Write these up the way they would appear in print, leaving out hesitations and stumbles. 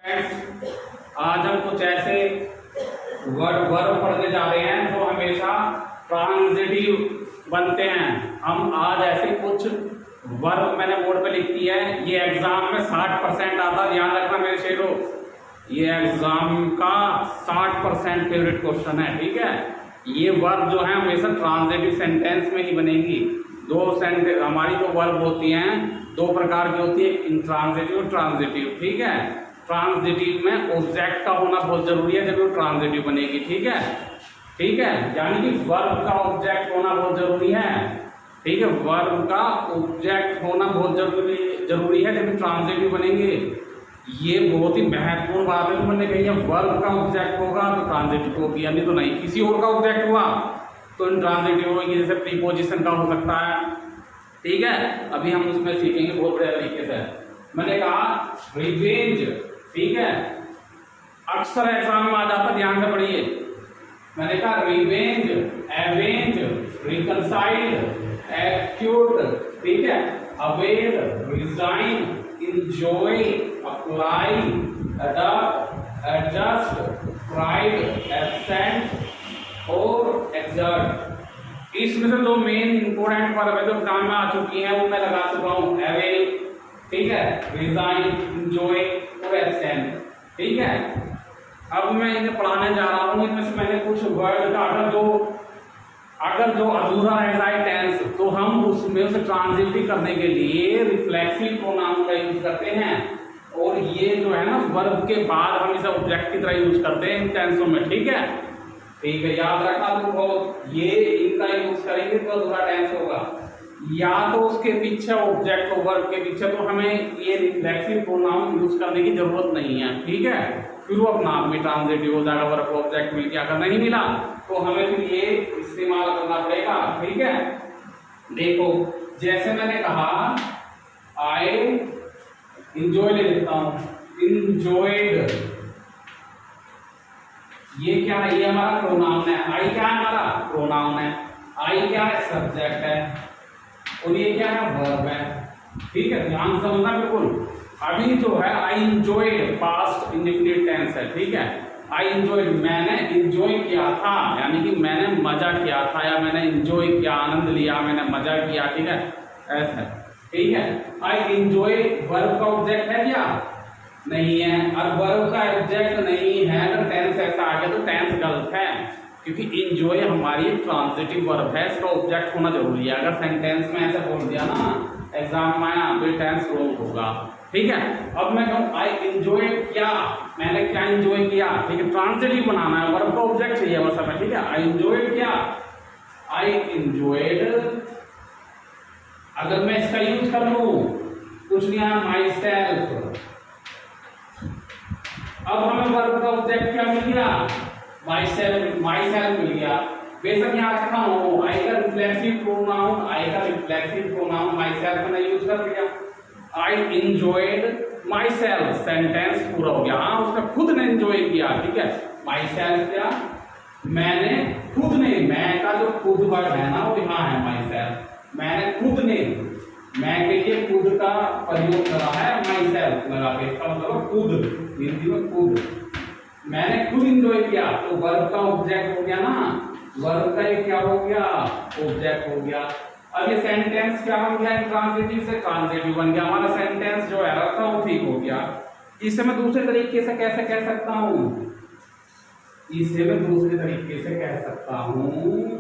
आज हम कुछ ऐसे वर्ब पढ़ने जा रहे हैं जो हमेशा ट्रांजिटिव बनते हैं। हम आज ऐसे कुछ वर्ब मैंने बोर्ड पे लिख दिया है। ये एग्जाम में 60% आता है, ध्यान रखना मेरे शेरों। ये एग्जाम का 60% फेवरेट क्वेश्चन है, ठीक है। ये वर्ब जो है हमेशा ट्रांजिटिव सेंटेंस में ही बनेगी। हमारी जो वर्ब होती हैं दो प्रकार की होती है, इंट्रांजिटिव और ट्रांजिटिव, ठीक है। ट्रांजिटिव में ऑब्जेक्ट का होना बहुत जरूरी है जब वो ट्रांजिटिव बनेगी, ठीक है, ठीक है। यानी कि वर्ब का ऑब्जेक्ट होना बहुत जरूरी है, ठीक है। वर्ब का ऑब्जेक्ट होना बहुत जरूरी है जब ट्रांजिटिव बनेंगे। ये बहुत ही महत्वपूर्ण बात है जो मैंने कही है। वर्ब का ऑब्जेक्ट होगा तो ट्रांजिटिव होगी, यानी तो नहीं। किसी और का ऑब्जेक्ट हुआ तो इंट्रांजिटिव होगी, जैसे प्रीपोजिशन का हो सकता है, ठीक है। अभी हम उसमें सीखेंगे बहुत बड़े तरीके से। मैंने कहा रिवेंज, ठीक है, अक्सर एग्जाम में आ जाता, ध्यान से पढ़िए। मैंने कहा रिवेंज, एवेंज, रिकंसाइल, एक्यूट, ठीक है, avail, resign, enjoy, apply, adopt, adjust, pride, absent और एक्सर्ट। इसमें से दो मेन इंपोर्टेंट वर्ब है जो एग्जाम में आ चुकी हैं, वो मैं लगा चुका हूं। अवेल, ठीक है, रिजाइन, इंजॉय और एब्सेंट, ठीक है। अब मैं इन्हें पढ़ाने जा रहा हूं। इनमें से मैंने कुछ वर्ड का अगर जो अधूरा रह जाए टेंस, तो हम उसमें उसे ट्रांजिटिव करने के लिए रिफ्लेक्सिव प्रोनाउन का यूज करते हैं। और ये जो है ना वर्ब के बाद हम इसे ऑब्जेक्ट की तरह यूज करते हैं इन टेंसों में, ठीक है, ठीक है। याद रखना तुमको, ये इनका यूज करेंगे तो अधूरा टेंस होगा, या तो उसके पीछे ऑब्जेक्ट हो वर्ब के पीछे, तो हमें ये रिफ्लेक्सिव प्रोनाउन यूज करने की जरूरत नहीं है, ठीक है। फिर वो अपना आप में ट्रांजिटिव हो जाएगा, वर्ब को ऑब्जेक्ट मिल गया। अगर नहीं मिला तो हमें फिर ये इस्तेमाल करना पड़ेगा, ठीक है। देखो जैसे मैंने कहा आई इंजॉय, ले लेता हूं, इंजॉयड। ये क्या है? ये हमारा प्रोनाउन है। आई क्या है? हमारा प्रोनाउन है। आई क्या है? सब्जेक्ट है। और ये क्या है? वर्ब है, ठीक है। ध्यान समझना बिल्कुल। अभी जो है आई इंजॉयड पास्ट इंडेफिनिट टेंस है, ठीक है। आई इंजॉयड, मैंने इंजॉय किया था, यानी कि मैंने मजा किया था, या मैंने इंजॉय किया, आनंद लिया, मैंने मजा किया, ठीक है, ऐसा, ठीक है। आई इंजॉय वर्ब का ऑब्जेक्ट है क्या? नहीं है। और वर्ब का ऑब्जेक्ट नहीं है अगर टेंस ऐसा आ गया तो टेंस गलत है, क्योंकि इंजॉय हमारी ट्रांजिटिव वर्ब है, इसका ऑब्जेक्ट होना जरूरी है। अगर सेंटेंस में ऐसा बोल दिया ना एग्जाम में आया तो टेंस रॉन्ग होगा, ठीक है। अब मैं कहूँ आई इंजॉय क्या, मैंने क्या इंजॉय किया, ठीक है। ट्रांजिटिव बनाना है, वर्ब का ऑब्जेक्ट चाहिए बस हमें, ठीक है। आई इंजॉय क्या, आई इंजॉयड। अगर मैं इसका यूज कर लूं कुछ नहीं आया, माई सेल्फ। अब हमें वर्ब का ऑब्जेक्ट क्या मिल गया? माई सेल्फ मिल गया। बेशक यहाँ रखना हो आई का रिफ्लेक्सिव प्रोनाउन, माई सेल्फ मैंने यूज कर दिया। आई इंजॉयड माई सेल्फ, सेंटेंस पूरा हो गया। हाँ, उसने खुद ने इंजॉय किया, ठीक है। माई सेल्फ क्या, मैंने खुद ने, मैं का जो खुद वर्ड है ना वो यहाँ है, माई सेल्फ, मैंने खुद ने, मैं के लिए खुद का प्रयोग करा है, माई सेल्फ लगा के, इसका मतलब खुद, हिंदी में खुद, मैंने खुद इंजॉय किया। तो वर्ब का ऑब्जेक्ट हो गया ना, वर्ब का ये क्या हो गया? ऑब्जेक्ट हो गया। अब ये सेंटेंस क्या बन गया? ट्रांजिटिव से ट्रांजिटिव बन गया। हमारा सेंटेंस जो एरर था वो ठीक हो गया। इसे मैं दूसरे तरीके से कैसे कह सकता हूं? इसे मैं दूसरे तरीके से कह सकता हूं,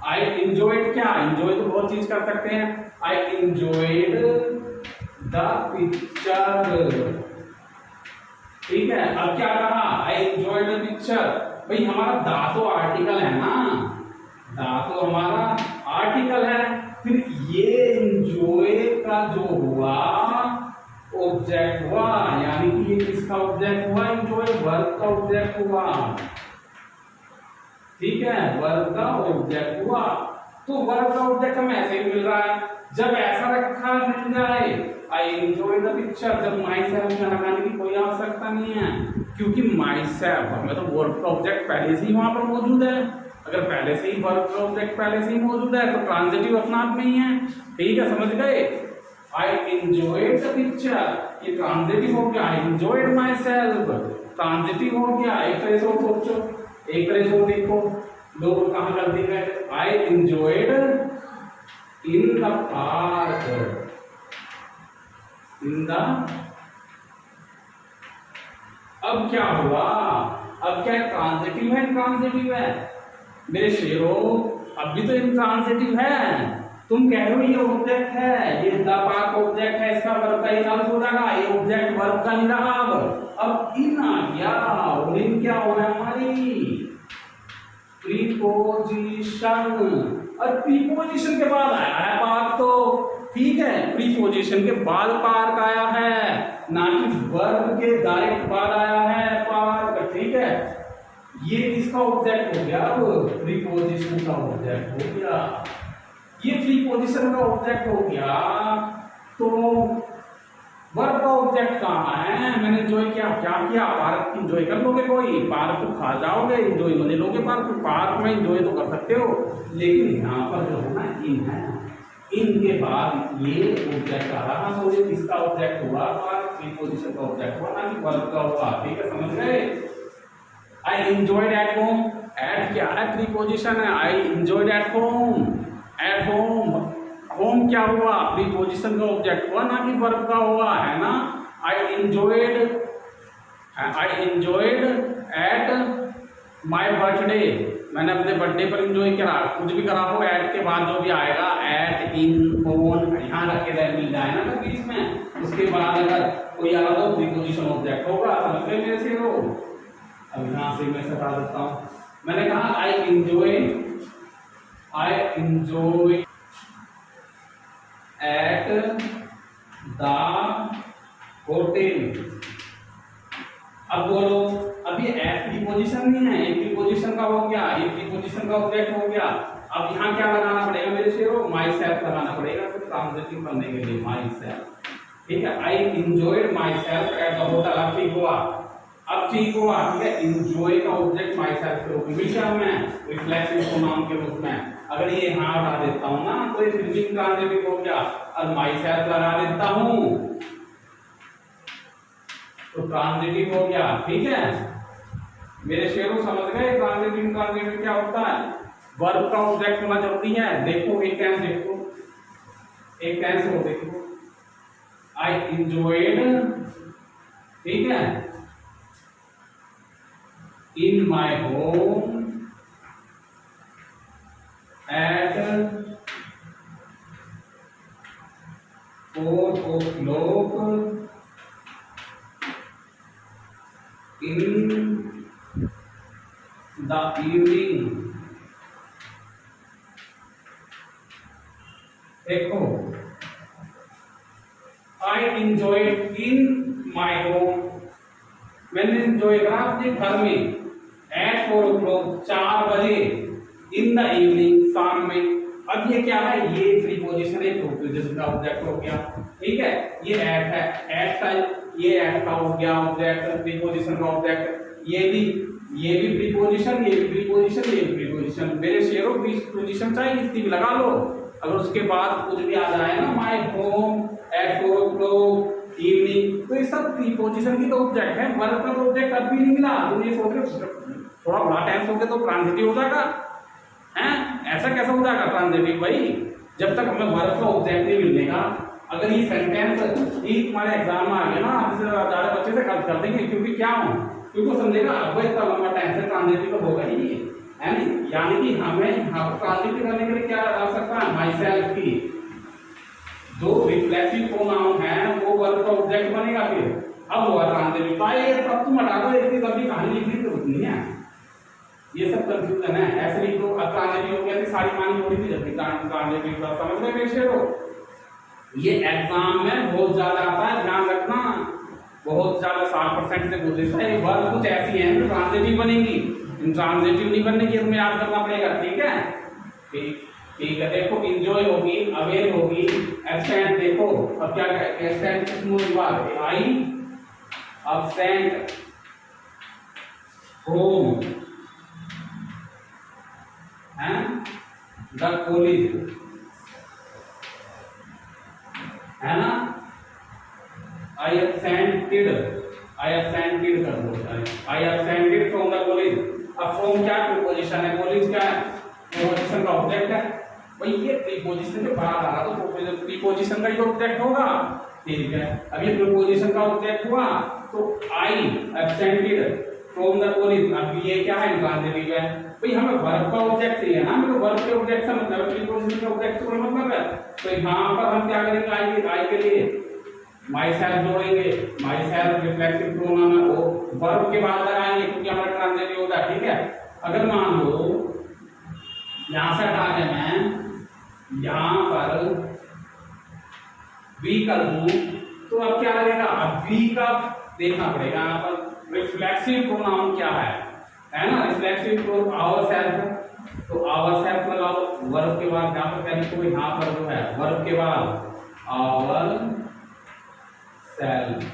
आई इंजॉयड क्या, इंजॉय तो बहुत चीज कर सकते हैं। आई इंजॉयड द पिक्चर, ठीक है। अब क्या कहा? आई इंजॉयड द पिक्चर। भाई हमारा दा तो आर्टिकल है ना, दा तो हमारा आर्टिकल है, फिर ये इंजॉय का जो हुआ ऑब्जेक्ट हुआ, यानी कि ये किसका ऑब्जेक्ट हुआ? इंजॉय वर्ब का ऑब्जेक्ट हुआ, ठीक है, वर्ब का ऑब्जेक्ट हुआ। तो वर्ब का ऑब्जेक्ट हमें ऐसे ही मिल रहा है। जब ऐसा रखा मिल जाए आई एंजॉय द पिक्चर, जब माई सेल्फ में लगाने की कोई आवश्यकता नहीं है, क्योंकि माई सेल्फ हमें तो वर्ब का ऑब्जेक्ट पहले से ही वहां पर मौजूद है। अगर पहले से ही वर्ब का ऑब्जेक्ट पहले से ही मौजूद है तो ट्रांजिटिव अपना आप में ही है, ठीक है, समझ गए। आई एंजॉयड द पिक्चर, ये ट्रांजिटिव हो गया, I enjoyed my self, transitive हो गया। एक तरह से सोचो, एक तरह से देखो, लोग कहाँ गलती करते, आई enjoyed in the park, in the, अब क्या हुआ, अब क्या ट्रांजिटिव है, ट्रांजिटिव है मेरे शेरों, अब भी तो इंट्रांजिटिव है। तुम कह रहे हो ये ऑब्जेक्ट है, ये द पार्क ऑब्जेक्ट है, इसका वर्ब का इकाल हो जाएगा, ये ऑब्जेक्ट वर्ब का नहीं रहा। अब इन आ गया, और इन क्या हो रहा है हमारी प्रीपोजिशन, और प्रीपोजिशन के बाद आया है पार्क, तो ठीक है, प्रीपोजिशन के बाद पार्क आया है, ना कि वर्ब के डायरेक्ट बाद आया है पार्क, ठीक है। ये किसका ऑब्जेक्ट हो गया, अब प्रीपोजिशन का ऑब्जेक्ट हो गया, ये प्रीपोजिशन का ऑब्जेक्ट हो गया। तो वर्ब का ऑब्जेक्ट कहाँ है, मैंने एंजॉय किया, क्या किया, पार्क एंजॉय कर लोगे, कोई पार्क को खा जाओगे, एंजॉय मजे लोगे, पार्क में एंजॉय तो कर सकते हो, लेकिन यहाँ पर जो है ना इन है, इन के बाद ये ऑब्जेक्ट आ रहा, तो ये किसका ऑब्जेक्ट हुआ, पार्क, प्रीपोजिशन का ऑब्जेक्ट हुआ, ना कि वर्ब का हुआ, ठीक है, समझ गए। I enjoyed at home, at क्या है, प्रीपोजिशन है, I enjoyed at home, at home, home क्या हुआ, प्रीपोजिशन का ऑब्जेक्ट हुआ, ना कि वर्ब का हुआ, है ना। आई एंजॉयड एट माय बर्थडे, मैंने अपने बर्थडे पर एंजॉय करा, कुछ भी करा हो, एट के बाद जो भी आएगा, एट, इन, ऑन, यहाँ रख के मिल जाए ना बीच में, उसके बाद अगर कोई आया तो प्रीपोजिशन ऑब्जेक्ट होगा, समझ गए मेरे से हो। अब यहाँ से मैं बता देता हूँ, मैंने कहा I enjoy at the hotel. अब बोलो, अब ये एट प्रीपोजिशन नहीं है, ये प्रीपोजिशन का हो गया, ये प्रीपोजिशन का ऑब्जेक्ट हो गया। अब यहाँ क्या लगाना पड़ेगा मेरे शेरों, माई सेल्फ लगाना पड़ेगा, फिर ट्रांजिटिव करने के लिए माई सेल्फ, ठीक है। I enjoyed my self at the hotel, अब ठीक हुआ, अब ठीक हुआ, ठीक है। एंजॉय का ऑब्जेक्ट माई सेल्फ के रूप में मिल गया, मैं रिफ्लेक्सिव प्रोनाउन के रूप में अगर ये यहाँ हटा देता हूँ ना, तो ये फिर भी ट्रांजिटिव हो गया, और माई सेल्फ लगा देता हूँ तो ट्रांजिटिव हो गया, ठीक है मेरे शेरों, समझ गए। ट्रांजिटिव ट्रांजिटिव क्या होता है, वर्ब का ऑब्जेक्ट होना जरूरी है। देखो एक टेंस देखो, एक टेंस हो देखो, आई एंजॉयड, ठीक है, in my home at 4 o'clock in the evening। देखो, I enjoyed in my home, मैंने एंजॉय करा अपने घर में, एट 4 o'clock 4 बजे, इन द इवनिंग शाम में। अब ये क्या है, ये प्रीपोजिशन है, प्रीपोजिशन का ऑब्जेक्ट हो गया, ठीक है। ये एट है, एट का, ये एट का हो गया ऑब्जेक्ट, प्रीपोजिशन का ऑब्जेक्ट, ये भी प्रीपोजिशन, ये भी प्रीपोजिशन, ये भी प्रीपोजिशन। मेरे शेरों प्रीपोजिशन चाहे कितनी भी लगा लो, अगर उसके बाद कुछ भी आ जाए ना, my home at 4 o'clock evening, तो ये सब प्रीपोजिशन की तो ऑब्जेक्ट है, वर्ब का तो ऑब्जेक्ट अब भी नहीं मिला। तुम ये सोच रहे हो थोड़ा बड़ा टेंस हो गया तो ट्रांजिटिव हो जाएगा, हैं? ऐसा कैसे हो जाएगा ट्रांजिटिव भाई, जब तक हमें वर्ब का ऑब्जेक्ट नहीं मिलने का। अगर ये सेंटेंस ये तुम्हारे एग्जाम में आ गया ना, आपसे ज्यादा बच्चे से कर देंगे, क्योंकि क्या हो, क्योंकि समझेगा अब इतना लंबा टेंस है, ट्रांजिटिव तो होगा ही, है नहीं। यानी कि हमें यहाँ पर ट्रांजिटिव करने के लिए क्या डाल सकता है, माई सेल्फ की जो रिफ्लेक्सिव प्रोनाउन है वो वर्ब का ऑब्जेक्ट बनेगा, फिर अब हुआ ट्रांजिटिव। तो ये सब तुम हटा दो, इतनी लंबी कहानी लिखने की जरूरत नहीं है, ये सब कंफ्यूजन है। ऐसे ही तो ट्रांजिटिव हो गया थी, सारी कहानी थोड़ी थी, जबकि ट्रांजिटिव का समझ गए मेरे शेरों। ये एग्जाम में बहुत ज्यादा आता है, ध्यान रखना, बहुत ज्यादा 60% से पूछता है। वर्ब कुछ ऐसी है जो ट्रांजिटिव बनेगी, ट्रांजिटिव नहीं बनने की तुम्हें याद करना पड़ेगा, ठीक है। ठीक है, देखो एंजॉय होगी, अवेयर होगी, एब्सेंट, देखो अब क्या एब्सेंट किसमें बात, I absent home and the college, है ना। आई absented कर दो, I absented from the college. अब फ्रॉम क्या प्रीपोजिशन है, कॉलेज क्या है, प्रीपोजिशन का ऑब्जेक्ट है भाई, ये प्रीपोजिशन के बाद आ रहा तो प्रीपोजिशन का ही ऑब्जेक्ट होगा, ठीक है। अब ये प्रीपोजिशन का ऑब्जेक्ट हुआ तो आई absented फ्रॉम द कॉलेज, अब ये क्या है, इंट्रांजिटिव है भाई, हमें वर्ब का ऑब्जेक्ट चाहिए ना, हमें वर्ब के ऑब्जेक्ट से मतलब प्रीपोजिशन के ऑब्जेक्ट से कोई मतलब है। तो यहां पर हम क्या करेंगे, आई के लिए माई सेल्फ जोड़ेंगे, माई सेल्फ रिफ्लेक्सिव प्रोनाउन है वो वर्ब के बाद लगाएंगे क्योंकि हमारा ट्रांजिटिव होगा, ठीक है। अगर मान लो यहां से हटा के मैं यहां पर वी कर दूं तो अब क्या लगेगा, अब वी का देखना पड़ेगा यहाँ पर रिफ्लेक्सिव प्रोनाउन क्या है ना, रिफ्लेक्सिव प्रोनाउन आवर सेल्फ, तो आवर सेल्फ लगाओ वर्ब के बाद क्या पर करें, तो यहाँ पर जो है वर्ब के बाद आवर सेल्फ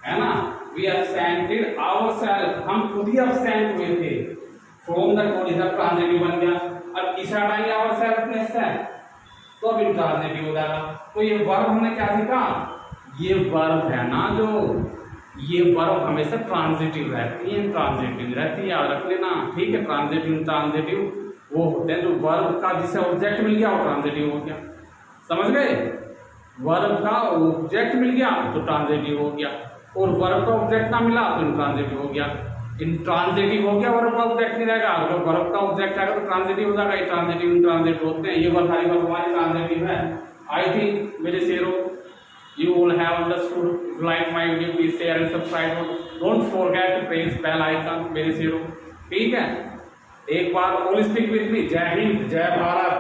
है ना, वी absented ourselves, हम खुद ही absent हुए थे फ्रॉम द कॉलेज, अब ट्रांजिटिव बन गया। अब तीसरा टाइम ourselves है तो अब इंट्रांजिटिव हो जाएगा। तो ये वर्ब हमने क्या सीखा, ये वर्ब है ना जो, ये वर्ब हमेशा ट्रांजिटिव रहती है, ट्रांजिटिव रहती है, याद रख लेना, ठीक है। ट्रांजिटिव ट्रांजिटिव वो होते हैं जो वर्ब का जिसे ऑब्जेक्ट मिल गया वो ट्रांजिटिव हो गया, समझ गए। वर्ब का ऑब्जेक्ट मिल गया तो ट्रांजिटिव हो गया, और वर्ब का ऑब्जेक्ट ना मिला तो इंट्रांजिटिव हो गया। इंट्रांजिटिव हो गया, वर्ब का ऑब्जेक्ट नहीं रहेगा, अगर वर्ब का ऑब्जेक्ट आएगा तो ट्रांजिटिव हो जाएगा। ट्रांजिटिव इंट्रांजिटिव होते हैं, ये सारी वर्ब हमारी ट्रांजिटिव है। आई थिंक मेरे शेरों you all have understood. If you like my video, please share and subscribe. Don't forget to press bell icon मेरे शेरों, ठीक है। एक बार all speak with me, जय हिंद जय भारत।